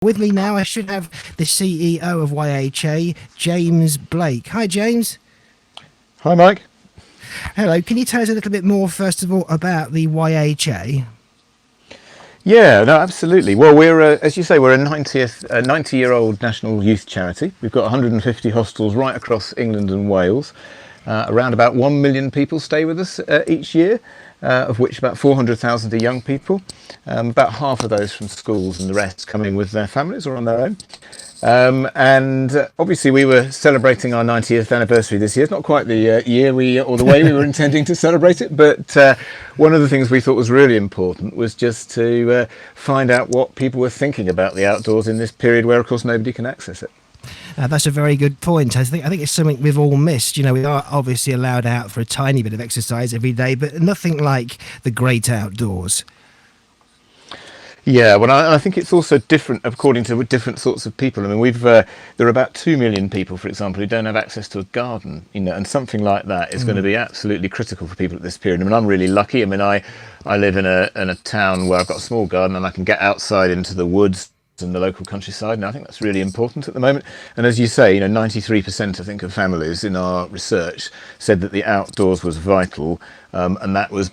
With me now, I should have the CEO of YHA, James Blake. Hi, James. Hi, Mike. Hello. Can you tell us a little bit more, first of all, about the YHA? Yeah, no, absolutely. Well, we're, as you say, we're a 90-year-old national youth charity. We've got 150 hostels right across England and Wales. Around about 1 million people stay with us each year, of which about 400,000 are young people. About half of those from schools and the rest coming with their families or on their own. Obviously we were celebrating our 90th anniversary this year. It's not quite the year or the way we were intending to celebrate it, but one of the things we thought was really important was just to find out what people were thinking about the outdoors in this period where, of course, nobody can access it. That's a very good point. I think it's something we've all missed. You know, we are obviously allowed out for a tiny bit of exercise every day, but nothing like the great outdoors. Yeah, well, I think it's also different according to different sorts of people. I mean, there are about 2 million people, for example, who don't have access to a garden, and something like that is going to be absolutely critical for people at this period. I mean, I'm really lucky. I mean, I live in a town where I've got a small garden and I can get outside into the woods and the local countryside, and I think that's really important at the moment. And as you say, 93% I think of families in our research said that the outdoors was vital, and that was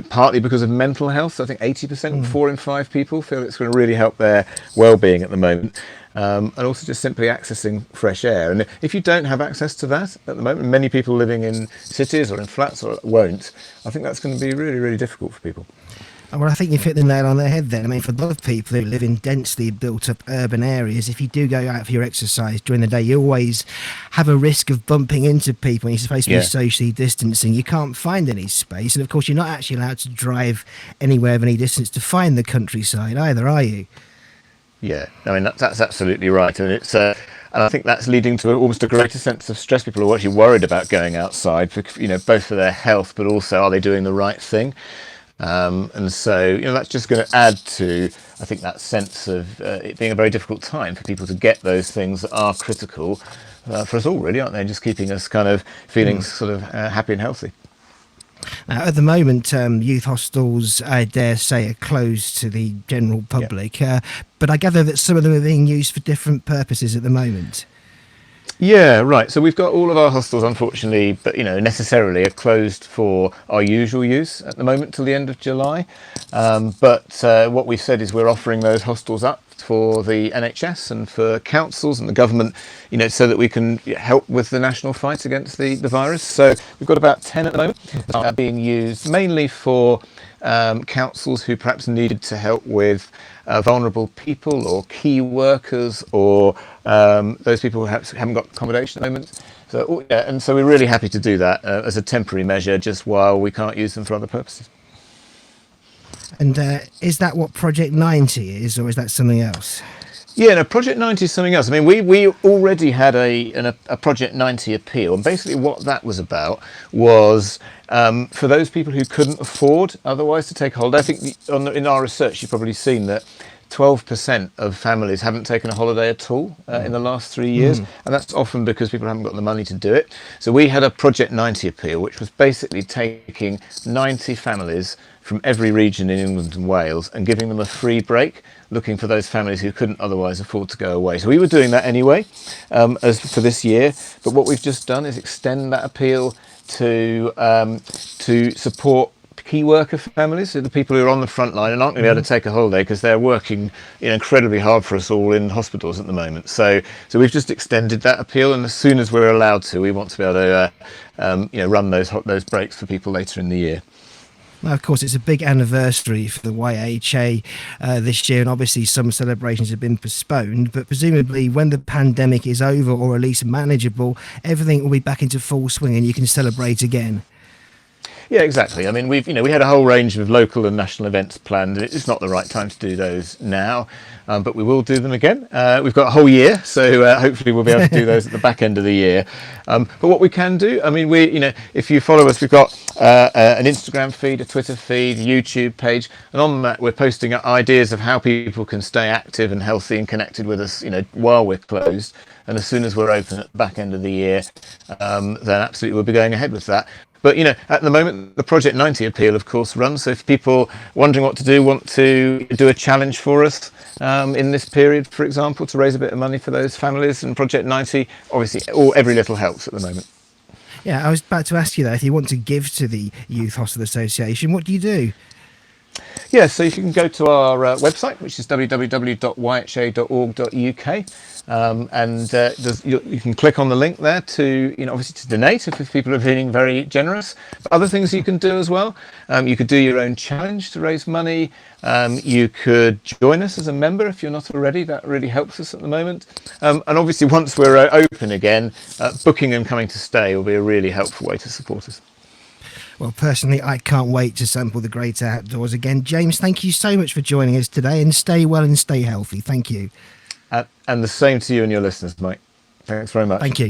partly because of mental health. I think 80%, 4 in 5 people feel it's going to really help their well-being at the moment. And also just simply accessing fresh air. And if you don't have access to that at the moment, many people living in cities or in flats won't, I think that's going to be really, really difficult for people. Well, I think you've hit the nail on the head then. I mean, for a lot of people who live in densely built-up urban areas, if you do go out for your exercise during the day, you always have a risk of bumping into people and you're supposed to be socially distancing. You can't find any space. And, of course, you're not actually allowed to drive anywhere of any distance to find the countryside either, are you? Yeah, I mean, that's absolutely right. And it's... and I think that's leading to almost a greater sense of stress. People are actually worried about going outside, for, both for their health, but also are they doing the right thing? And so, that's just going to add to, I think, that sense of it being a very difficult time for people to get those things that are critical for us all, really, aren't they? Just keeping us kind of feeling sort of happy and healthy. Now, at the moment, youth hostels, I dare say, are closed to the general public, but I gather that some of them are being used for different purposes at the moment. Yeah, right. So we've got all of our hostels, unfortunately, but necessarily are closed for our usual use at the moment till the end of July. But what we've said is we're offering those hostels up for the NHS and for councils and the government, so that we can help with the national fight against the virus. So we've got about 10 at the moment that are being used mainly for councils who perhaps needed to help with vulnerable people or key workers or those people who perhaps haven't got accommodation at the moment. So, and so we're really happy to do that as a temporary measure just while we can't use them for other purposes. And is that what Project 90 is, or is that something else? Yeah, no, Project 90 is something else. I mean, we already had a Project 90 appeal, and basically what that was about was for those people who couldn't afford otherwise to take a holiday. I think in our research you've probably seen that 12% of families haven't taken a holiday at all in the last 3 years, and that's often because people haven't got the money to do it. So we had a Project 90 appeal, which was basically taking 90 families from every region in England and Wales and giving them a free break, looking for those families who couldn't otherwise afford to go away. So we were doing that anyway, as for this year, but what we've just done is extend that appeal to support key worker families, so the people who are on the front line and aren't going to be able to take a holiday because they're working incredibly hard for us all in hospitals at the moment. So we've just extended that appeal, and as soon as we're allowed to, we want to be able to run those breaks for people later in the year. Now, of course, it's a big anniversary for the YHA this year, and obviously some celebrations have been postponed, but presumably when the pandemic is over, or at least manageable, everything will be back into full swing and you can celebrate again. Yeah, exactly. I mean, we had a whole range of local and national events planned. It's not the right time to do those now, but we will do them again. We've got a whole year, so hopefully we'll be able to do those at the back end of the year. But what we can do, I mean, if you follow us, we've got an Instagram feed, a Twitter feed, a YouTube page, and on that we're posting ideas of how people can stay active and healthy and connected with us, while we're closed. And as soon as we're open at the back end of the year, then absolutely we'll be going ahead with that. But, at the moment, the Project 90 appeal, of course, runs. So if people wondering what to do want to do a challenge for us, in this period, for example, to raise a bit of money for those families. And Project 90, obviously, every little helps at the moment. Yeah, I was about to ask you that. If you want to give to the Youth Hostel Association, what do you do? Yeah, so you can go to our website, which is www.yha.org.uk, and you can click on the link there to, obviously to donate if people are feeling very generous. But other things you can do as well. You could do your own challenge to raise money. You could join us as a member if you're not already. That really helps us at the moment. And obviously, once we're open again, booking and coming to stay will be a really helpful way to support us. Well, personally, I can't wait to sample the great outdoors again. James, thank you so much for joining us today, and stay well and stay healthy. Thank you. And the same to you and your listeners, Mike. Thanks very much. Thank you.